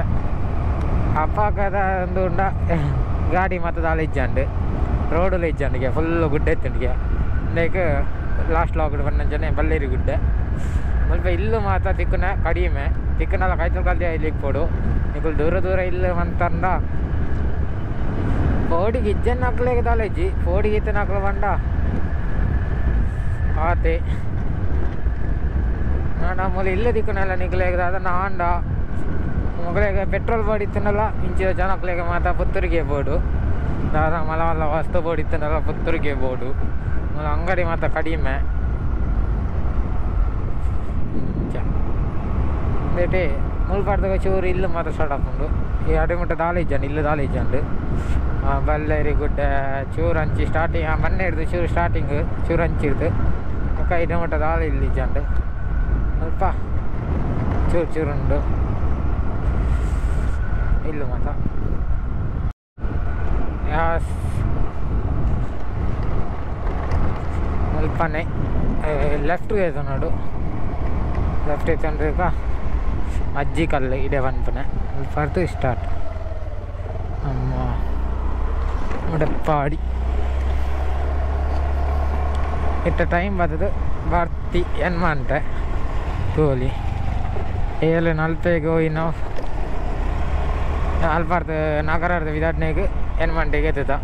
Speaker 1: ಅಪ್ಪಾಕದ ಒಂದು ಉಂಡ ಗಾಡಿ ಮಾತ್ರ ದಾಳ ಇಜ್ಜಂಡು ರೋಡಲ್ಲಿ ಇಜ್ಜಂಡಿಗೆ ಫುಲ್ಲು ಗುಡ್ಡೆ ಎತ್ತಂಡಿಗೆ ಲೈಕ್ ಲಾಸ್ಟ್ ಲಾಕ್ಡ್ ಬಂದಂಚನೆ ಬಳ್ಳೇರಿ ಗುಡ್ಡೆ ಸ್ವಲ್ಪ ಇಲ್ಲು ಮಾತ್ರ ತಿಕ್ಕನ ಕಡಿಮೆ ತಿಕ್ಕನೆಲ್ಲ ಕಾಯ್ತಲ್ ಕಲ್ದೆ ಇಲ್ಲಿಗೆ ಪೋಡು ಈಗ ದೂರ ಇಲ್ಲು ಅಂತಂದ ಪೋಡಿಗೆ ಇಜ್ಜನ್ ಹಾಕ್ಲಿಗೆ ತಾಲೇಜಿ ಪೋಡಿಗೆ ಇತ್ತನ ಹಾಕ್ಲು ಬಂಡ ಆತೆ ನಮ್ಮಲ್ಲಿ ಇಲ್ಲೇ ತಿಕ್ಕನೆಲ್ಲ ನಿಗ್ಲೇಗ ಅದನ್ನು ಆಂಡ ಮಗಳಿಗೆ ಪೆಟ್ರೋಲ್ ಬೋರ್ಡ್ ಇತ್ತನಲ್ಲ ಇಂಚಿದ ಜನಕ್ಲೆಗೆ ಮಾತ್ರ ಪುತ್ತೂರಿಗೆ ಬೋರ್ಡು ದಾದ ಮಲ ವಸ್ತು ಬೋರ್ಡ್ ಇತ್ತನಲ್ಲ ಪುತ್ತೂರಿಗೆ ಬೋರ್ಡು ಅಂಗಡಿ ಮಾತ್ರ ಕಡಿಮೆ ಬೇಟೆ ಮುಲ್ಪಾಡ್ದಾಗ ಚೂರು ಇಲ್ಲು ಮಾತ್ರ ಸ್ಟಾರ್ಟ್ ಹಾಕೊಂಡು ಈ ಅಡಿಮುಟ್ಟ ದಾಲೇಜಂಡು ಇಲ್ಲು ದಾಲೇಜಂಡು ಬಳ್ಳೇರಿ ಗುಡ್ಡೆ ಚೂರು ಹಂಚಿ ಸ್ಟಾರ್ಟಿಂಗ್ ಮೊನ್ನೆ ಹಿಡ್ದು ಚೂರು ಸ್ಟಾರ್ಟಿಂಗ್ ಚೂರು ಹಂಚಿಡ್ದು ಮುಖ ಇಡಮಟ್ಟ ದಾಲೆ ಇಲ್ಲಿಜಂಡು ಸ್ವಲ್ಪ ಚೂರುಂಡು ಇಲ್ಲು ಮಾತ್ರ ಯಾಸ್ ಮುಲ್ಪನೆ ಲೆಫ್ಟ್ಗೆ ಆಯ್ತು ನೋಡು ಲೆಫ್ಟ್ ಐತಂದ್ರೆ ಈಗ ಅಜ್ಜಿ ಕಲ್ಲು ಇಡೆ ಬಂದ್ಪನೆ ಮುಲ್ಪಾಡ್ತು ಸ್ಟಾರ್ಟ್ ಅಮ್ಮ ಮುಡಪ್ಪಾಡಿ ಇಟ್ಟ ಟೈಮ್ ಬರ್ತದೆ ಬರ್ತಿ ಏನು ಮಾಡ್ತೆ ತೋಲಿ 7:40 ಹೋಗಿ ಅಲ್ಪಾರ್ದು ನಾಗರಾರ್ದು ವಿದಾಟ್ನಾಗ ಏನು ಮಂಟೆಗೆ ಎತ್ತದ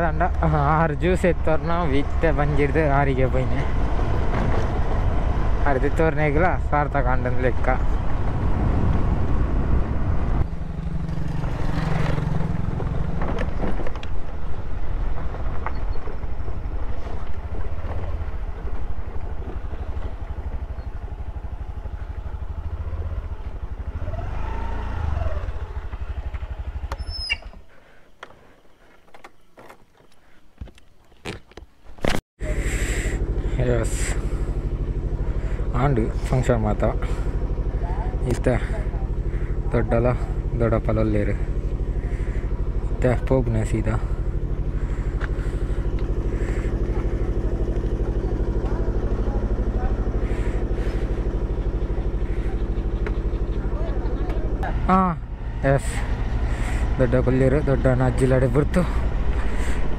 Speaker 1: ದಂಡ 6 ಜ್ಯೂಸ್ ಎತ್ತವ್ರು ನಾವು ಇತ್ತೆ ಬಂಜಿಡ್ದು 6ಗೆ ಬೈನೆ ಹರಿದಿತ್ತವ್ರನ್ನೇಗಿಲ್ಲ ಸಾರ್ಥಕ ಅಂಡನ್ ಲೆಕ್ಕ. ಎಸ್ ಆಂಡು ಫಂಕ್ಷನ್ ಮಾತ ಇಷ್ಟ ದೊಡ್ಡ ಪಲಲ್ಲೇರು ಇತ್ತ ಪೋಗ್ನ ಸೀದಾ ಹಾಂ ಎಸ್ ದೊಡ್ಡ ಕೊಲ್ಲಿರು ದೊಡ್ಡನ ಅಜ್ಜಿಲಾಡೆ ಬಿಡ್ತು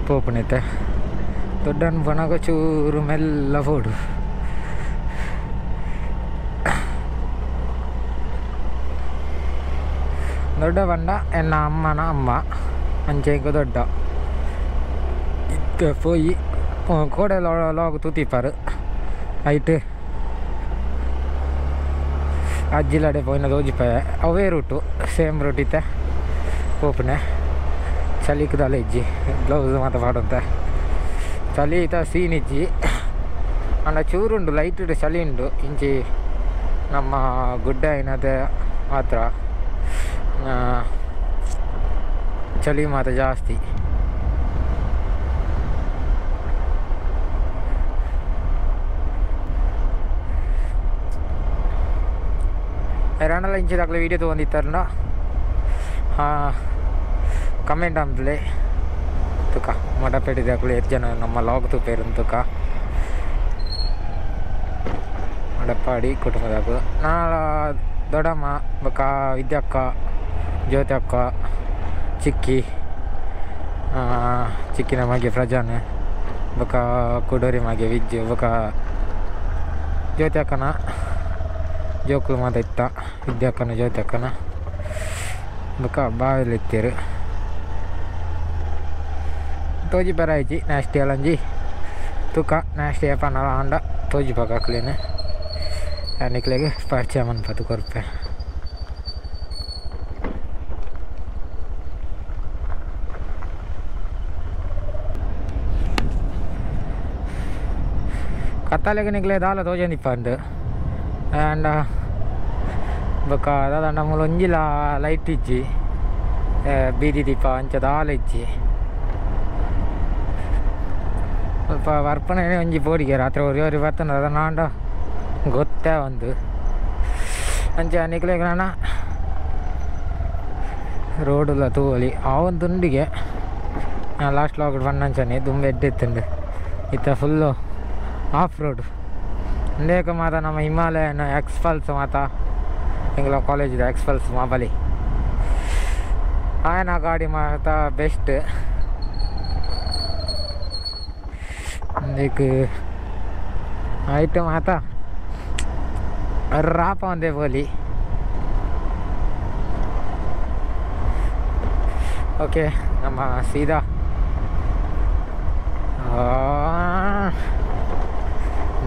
Speaker 1: ಪೋಪನೈತೆ ದೊಡ್ಡನ ಬಣಗ ಚೂರು ಮೆಲ್ಲ ಫೋಡು ದೊಡ್ಡ ಬಂಡ ಎನ್ನ ಅಮ್ಮನ ಅಮ್ಮ ಅಂಚೆಗೆ ದೊಡ್ಡ ಇತ್ತ ಪೋಯಿ ಕೋಡೆ ಲಾಗು ತೂತಿಪ್ಪಾರು ಐಟ್ ಅಜ್ಜಿಲಾಡೆ ಪೋಯಿನ ದೋಜಿಪಾಯ ಅವೇ ರೂಟು ಸೇಮ್ ರೂಟ್ ಇತ್ತೆ ಪೋಪನೆ ಚಲಿಕದಲ್ಲ ಇಜ್ಜಿ ಗ್ಲೌಸ್ ಮಾತ ಪಾಡಂತೆ ಚಳಿ ಈತ ಸೀನ್ ಇಜ್ಜಿ ಅಂಡ ಚೂರುಂಡು ಲೈಟ್ ಚಳಿ ಉಂಡು ಇಂಚಿ ನಮ್ಮ ಗುಡ್ಡ ಏನದೆ ಮಾತ್ರ ಚಳಿ ಮಾತ್ರ ಜಾಸ್ತಿ. ಎರಡಲ್ಲ ಇಂಚಿದಾಗಲೇ ವೀಡಿಯೋ ತೊಗೊಂಡಿತ್ತಾರಲ್ಲ ಕಮೆಂಟ್ ಅಂತಲೇ ತುಕ ಮಡಪೇಟಿದಾಗಲೇ ಎಷ್ಟು ಜನ ನಮ್ಮ ಲಾಗ್ ತುಪೇರಂತುಕ ಮಡಪಾಡಿ ಕುಟುಂಬದಾಗ ನಾಳೆ ದೊಡ್ಡಮ್ಮ ಬಕ ವಿದ್ಯಕ್ಕ ಜ್ಯೋತಿ ಅಕ್ಕ ಚಿಕ್ಕಿನ ಮಗೆ ಪ್ರಜಾನ್ ಬಕ ಕುಡೋರಿ ಮಗೆ ವಿಜ್ಜು ಬಕ ಜ್ಯೋತಿ ಅಕ್ಕನ ಜೋಕುಲು ಮಾತ ಇತ್ತ ವಿದ್ಯಕ್ಕನ ಜ್ಯೋತಿ ಅಕ್ಕನ ಬಕ ಬಾವಿಲಿ ಇತ್ತೀರು ತೋಜಿ ಬರಾಯ್ಚಿ ನಾಷ್ಟಿ ಅಲಂಜಿ ತುಕ ನಾಷ್ಟಿ ಪನಲ ಆಂಡ ತೋಜಿ ಪಕಾಕ್ಲೇನೆ ನಿಕ್ಲೆಗೆ ಪರಿಚಯ ಮನ್ಪತ್ತು ಕೊರ್ಪೆ ಕತ್ತಾಲೆಗೆ ನಿಕ್ಲೆ ದಾಲ ತೋಜಂದಿಪ್ಪಂಡು ಆ್ಯಂಡ್ ಬೊಕ್ಕ ದಾದಂಡ ಮೂಲ ಒಂಜಿಲ ಲೈಟ್ ಇಜ್ಜಿ ಬೀದಿ ದೀಪ ಅಂಚ ದಾಲ ಇಜ್ಜಿ ಸ್ವಲ್ಪ ವರ್ಪಣೆ ಒಂಜಿ ಬೋಡಿಗೆ ರಾತ್ರಿ ಒರಿ ಬರ್ತದೆ ಅದನ್ನ ಆಂಡ ಗೊತ್ತೇ ಒಂದು ಅಂಚೆ ನಿಕ್ಲೆಗೆ ನಾನು ರೋಡುಲ್ಲ ತೂವಲಿ ಆ ಒಂದು ತುಂಡಿಗೆ ಲಾಸ್ಟ್ ಲಾಗ್ ಬಣ್ಣಂಚನೆ ತುಂಬ ಎಡ್ಡೆತ್ತುಂಡು ಇತ್ತ ಫುಲ್ಲು ಆಫ್ ರೋಡ್ ಇಂದೇಕ ಮಾತ ನಮ್ಮ ಹಿಮಾಲಯನ ಎಕ್ಸ್ಪಲ್ಸ್ ಮಾತ ಇಂಗ್ಲ ಕಾಲೇಜಿದ ಎಕ್ಸ್ಪಲ್ಸ್ ಮಾಬಲಿ ಆಯನ ಗಾಡಿ ಮಾತ ಬೆಸ್ಟ್ एक आइटम आता राप अंदे बोली ओके नम सीधा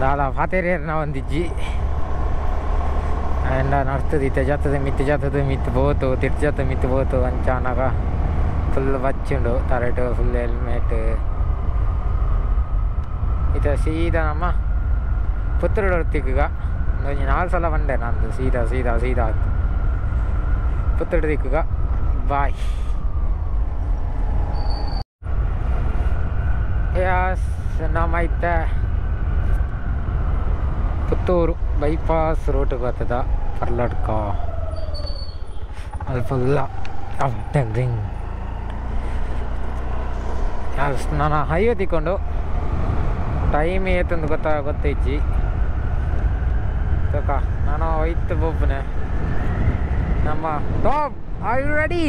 Speaker 1: दादा फातेर ಒಂದಿಜ್ಜಿ ಎಂಡ ನಡ್ತದಿತ್ತೆ ಜತ್ತದ ಮಿತ್ತು both ತಿರ್ಜತ್ತ ಮಿತ್ತು both ಅಂಚಾನಾಗ full ಬಚ್ಚುಂಡು ತರಟು full helmet ಇದು ಸೀದಾ ನಮ್ಮ ಪುತ್ತೂರು ದಿಕ್ಕುಗ ಒಂದು 4 ಸಲ ಬಂದೆ ನಂದು ಸೀದಾ ಪುತ್ತೂರು ದಿಕ್ಕುಗ ಬಾಯ್ ಯಾಸ್ ನಮ್ಮ ಐತೆ ಪುತ್ತೂರು ಬೈಪಾಸ್ ರೋಡ್ ಬರ್ತದ ಪರ್ಲಡ್ಕ ಅಲ್ಲಿ ಫುಲ್ಲ ರಿಂಗ್ ನಾನು ಹೈವೇ ತಿಕ್ಕೊಂಡು ಟೈಮ್ ಏತಂದು ಗೊತ್ತೈತಿ ತಕ ನಾನು ಹೋಯ್ತು ಬೋಪನೆ ನಮ್ಮ Tom are you ready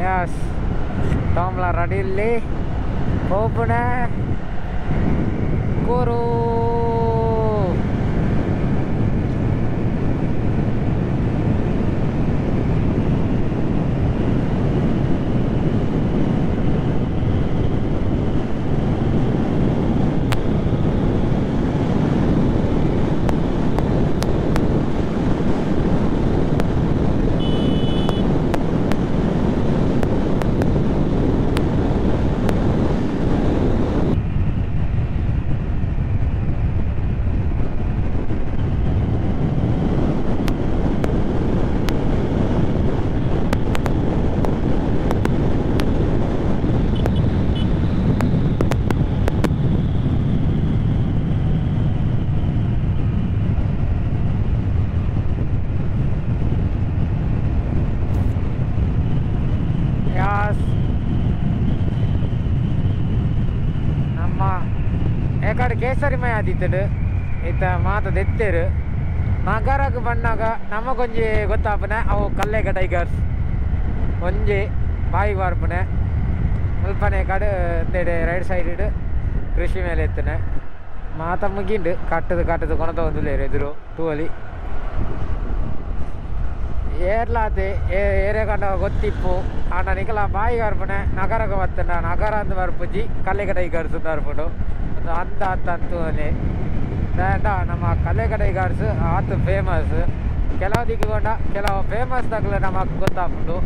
Speaker 1: yes ಟಾಮ್ಲ ರೆಡಿ ಇಲ್ಲಿ ಬೋಪನೆ ಕೋರು ಬೇಸರಿಮಯ ಆದಿತ್ತು ಇತ್ತ ಮಾತದ ಎತ್ತೇರು ನಗರಕ್ಕೆ ಬಂದಾಗ ನಮಗೊಂಜಿ ಗೊತ್ತಾಪನೆ ಅವು ಕಲ್ಲೆಗ ಟೈಗರ್ಸ್ ಒಂಜಿ ಬಾಯಿ ಬಾರ್ಪನೆ ಮುಲ್ಪನೆ ಕಡೆ ಎಂದೇಡೆ ರೈಟ್ ಸೈಡ್ ಕೃಷಿ ಮೇಲೆ ಎತ್ತನೆ ಮಾತ ಮುಗಿಂಡು ಕಟ್ಟದು ಕೊನತ ಒಂದುಲೇರು ಎದುರು ಟೂವಲಿ ಏರ್ಲಾತೆ ಏರೆ ಕಂಡ ಗೊತ್ತಿಪ್ಪು ಆಂಡ ನಿಕಲ ಬಾಯಿ ಬರ್ಪನೆ ನಗರಕ್ಕೆ ಬತ್ತಂಡ ನಗರ ಅಂತ ಬರ್ಪುಜಿ ಕಲ್ಲೆಗ ಟೈಗರ್ಸ್ ಅಂತ ಬರ್ಬಿಟ್ಟು ಒಂದು ಅಂತೂ ದಾಂಡ ನಮ್ಮ ಕಲ್ಲೆಗ ಟೈಗರ್ಸ್ ಆತು ಫೇಮಸ್ ಕೆಲವು ದಿಕ್ಕೊಂಡ ಕೆಲವು ಫೇಮಸ್ ತಗಲ ನಮಗೆ ಗೊತ್ತಾಗ್ಬಿಟ್ಟು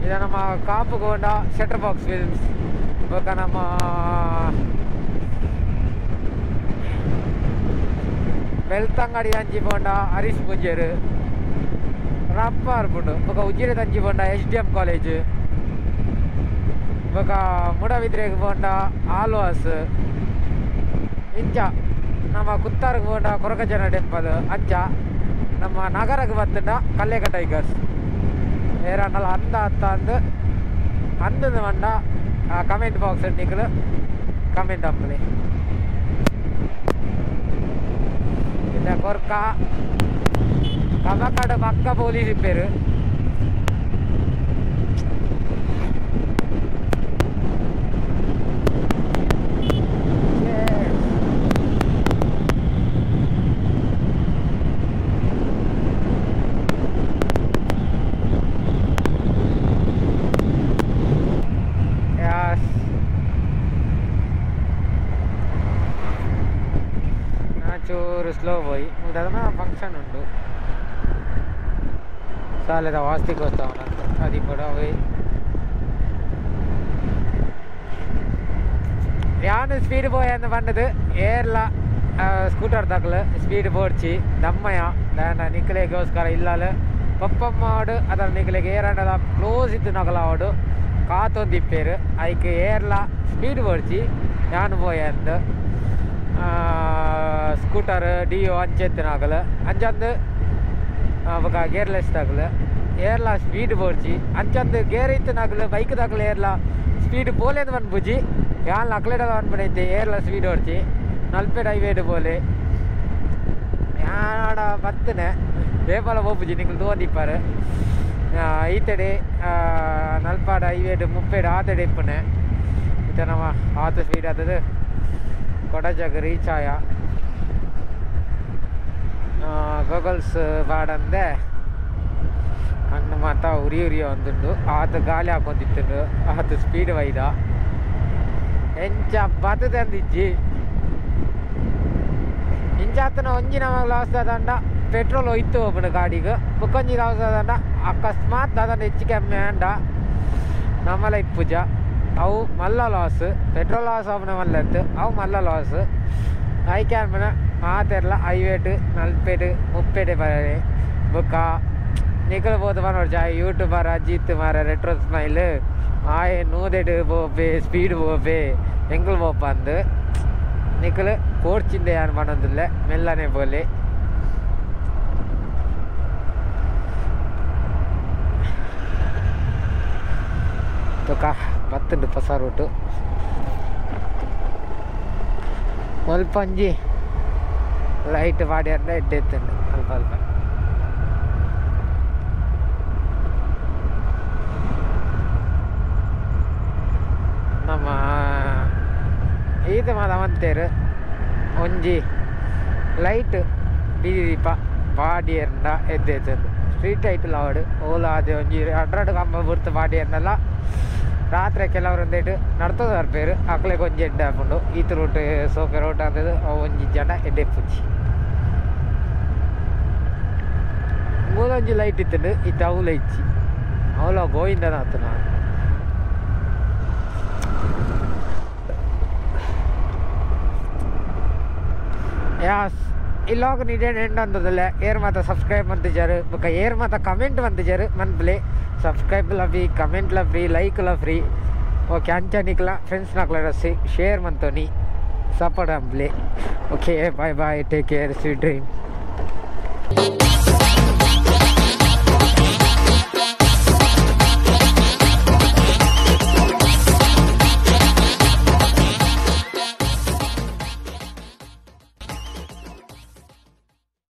Speaker 1: ಇದು ನಮ್ಮ ಕಾಪುಗೊಂಡ ಶಟರ್ ಬಾಕ್ಸ್ ಫಿಲ್ಮ್ಸ್ ಇವಾಗ ನಮ್ಮ ಬೆಳ್ತಂಗಡಿ ತಂಜಿ ಪೋಂಡ ಹರೀಶ್ ಪೂಜಾರು ರಪ್ಪ ಅರ್ಪುಂಡು ಇವಾಗ ಉಜಿರೆ ತಂಜಿ ಪೋಂಡ SDM ಕಾಲೇಜ್ ಇವಾಗ ಮುಡಬಿದ್ರೆಗೆ ಪೋಂಡ ಆಲ್ವಾಸ್ ಇಂಚ ನಮ್ಮ ಕುತ್ತಾರ್ಗೆ ಪೋಂಡ ಕೊರಗಜನ ಟೆಂಪಲ್ ಅಂಚ ನಮ್ಮ ನಗರಕ್ಕೆ ಬತ್ತಂಡ ಕಲ್ಲೆಗ ಟೈಗರ್ಸ್ ಏರಣ್ಣಲ್ಲ ಅಂದದ ಮಂಡ ಕಮೆಂಟ್ ಬಾಕ್ಸ್ ನಿಕ್ಕಲು ಕಮೆಂಟ್ ಅಂಪಲಿ ಕೊರ್ಕ ಕಬಕಾಡು ಪಕ್ಕ ಪೊಲೀಸ್ ಇಪ್ಪೇರು ಚೂರು ಸ್ಲೋ പോയി ഉടനെ ഫംഗ്ഷൻ ഉണ്ട് ಸಾಲದ ವಾಸ್ತಿಕೋತ್ಸವ ಅದು ಕೂಡ ಹೋಗಿ ಯಾನು ಸ್ಪೀಡ್ പോയ എന്ന് പറഞ്ഞത് ಏರ್ಲ ಸ್ಕೂಟರ್ ತಗಲು ಸ್ಪೀಡ್ ಬೋಡ್ಚಿ ದಮ್ಮಯ ದಾಂಡ ನಿಕ್ಕಲೆಗೋಸ್ಕರ ಇಲ್ಲಾಲು ಪಪ್ಪಮ್ಮಡು ಅದರ ನಿಕ್ಕಲೆಗೆ ಏರಂಡದ ಕ್ಲೋಸ್ ಇತ್ತು ನಗಲಾವಡು ಕಾತೊಂದಿಪ್ಪೇರು ಐಕೆ ಏರ್ಲ ಸ್ಪೀಡ್ ಬೋಡ್ಚಿ ಯಾನು പോയ ಎಂದು ಸ್ಕೂಟರ್ ಡಿಯೋ ಅಂಚೆತ್ತಿನಾಗಲು ಅಂಚಂದು ಅವಾಗ ಗೇರ್ಲೆಸ್ ತಗಲು ಏರ್ಲ ಸ್ಪೀಡ್ ಬೋಡ್ಚಿ ಅಂಚಂದು ಗೇರ್ ಇತ್ತಿನಾಗಲು ಬೈಕ್ ತಗಲು ಏರ್ಲ ಸ್ಪೀಡ್ ಪೋಲೆಂದು ಬಂದ್ಬುಜಿ ಯಾನ್ ಅಕ್ಲೆಡ ಬಂದ್ಬಿಡೈತೆ ಏರ್ಲ ಸ್ಪೀಡ್ ಓಡ್ಚಿ ನಲ್ಪೆಡ್ ಹೈವೇಡ್ ಪೋಲೆ ಯಾಡ ಬತ್ತನೆ ಬೇಪಲ ಹೋಗ್ಬುಜಿ ನಿಂಗೆ ತೋಂದಿಪ್ಪಾರು ಈತಡೆ ನಲ್ಪಾಡು ಹೈವೇಡ್ ಮುಪ್ಪೇಡು ಆತಡೆ ಇಪ್ಪನೆ ಇತ್ತ ನಮ್ಮ ಆತ ಸ್ಪೀಡ್ ಆತದು ಕೊಡಜಾಗ ರೀಚ್ ಆಯ ಗೂಗಲ್ಸ್ ಬಾಡಂದೆ ಕಣ್ಣು ಮಾತ ಉರಿ ಒಂದುಂಡು ಆತ ಗಾಳಿ ಹಾಕೊಂತಿತ್ತು ಆತ ಸ್ಪೀಡ್ ವೈದ ಎಂಚ ಬತ್ತು ತಂದಿಜ್ಜಿ ಇಂಚಾತನ ಒಂಜಿ ನಮಗೆ ಲಾಸ್ ಆದಂಡ ಪೆಟ್ರೋಲ್ ಹೋಯ್ತು ಹೋಗ್ಬಿಡು ಗಾಡಿಗೆ ಬುಕ್ಕೊಂಜಿ ಲಾಸ್ ಆದಂಡ ಅಕಸ್ಮಾತ್ ಅದನ್ನು ಹೆಚ್ಚು ಕಮ್ಮಿ ಅಂಡ ನಮ್ಮಲ್ಲ ಇಪ್ಪುಜ ಅವು ಮಲ್ಲ ಲಾಸ್ ಪೆಟ್ರೋಲ್ ಲಾಸ್ ಅವನ ಮಲ್ಲತ್ತು ಅವು ಮಲ್ಲ ಲಾಸ್ ಐಕ್ಯಾನ್ ಮಾತೆರ್ಲ ಹೈವೇಟ್ ನಲ್ಪೇಡು ಮುಪ್ಪೇಡೆ ಬರೇ ಬುಕ್ಕ ನಿಖಲ್ ಬೋದು ಬರೋಡ್ಜ ಯೂಟ್ಯೂಬರ್ ಅಜಿತ್ ಮಾರ ರೆಟ್ರೋ ಸ್ಮೈಲ್ ಆಯೆ ನೂದೆಡು போப்பே ಸ್ಪೀಡ್ போப்பே ಎಂಗಲ್ போப்ப ಅಂದು ನಿಖಲ್ ಕೋಡ್ಚಿಂದೆ ಯಾರು ಮಾಡೋದಿಲ್ಲ ಮೆಲ್ಲನೆ ಬೋಲೆ ತುಕ ಬತ್ತುಂಡು ಹೊಸ ರೂಟು ಮಲ್ಪಂಜಿ ಲೈಟ್ ಬಾಡಿ ಅಂದ ಎಡ್ಡೆತ್ತುಂಡು ಅಲ್ಪ ನಮ್ಮ ಈತ ಮಾದ ಮಂತೇರು ಒಂಜಿ ಲೈಟ್ ಬೀದಿ ದೀಪ ಬಾಡಿ ಎಂದ ಎದ್ದೆತ್ತುಂಡು ಸ್ಟ್ರೀಟ್ ಲೈಟ್ ಲಾವಡು ಓಲ ಅದೇ ಒಂಜಿ 100 ಕಂಬ ಬಿಡ್ತು ಬಾಡಿ ಅನ್ನಲ್ಲ ರಾತ್ರಿ ಕೆಲವರು ಒಂದೇಟು ನಡ್ತದ ಬರ್ಪೇರು ಅಕ್ಲೆಗೆ ಒಂಜಿ ಎಡ್ಡೆ ಹಾಕೊಂಡು ಈತ ರೂಟ್ ಸೋಕೆ ರೋಟ್ ಅಂತದ್ದು ಒಂಜಿ ಜನ ಎಡ್ಡೆ ಪುಚ್ಚಿ ಮೂಲೊಂಜಿ ಲೈಟ್ ಇತ್ತುಂಡು ಇತ್ತು ಅವಲ ಇಚ್ಚಿ ಅವಲ ಗೋವಿಂದನ ಆತು ನಾನು ಯಾಸ್ ಇಲ್ಲಾಗ ನಿಜೇನು ಎಂಡ್ ಅಂದದಲ್ಲ ಏರ್ ಮಾತ ಸಬ್ಸ್ಕ್ರೈಬ್ ಮಂತಿಜಾರು ಬೊಕ್ಕ ಏರ್ ಮಾತ ಕಮೆಂಟ್ ಮಂತಿಜಾರು ಮನ್ಪ್ಲೆ ಸಬ್ಸ್ಕ್ರೈಬ್ ಲ ಫ್ರೀ ಕಮೆಂಟ್ ಲ ಫ್ರೀ ಲೈಕ್ ಲ ಫ್ರೀ ಓಕೆ ಅಂಚ ನಿಕ್ಲ ಫ್ರೆಂಡ್ಸ್ ನಾಕ್ಲ ಶೇರ್ ಮಂತೋನಿ ಸಪೋರ್ಟ್ ಅಂಪ್ಲೆ okay bye bye take care sweet dream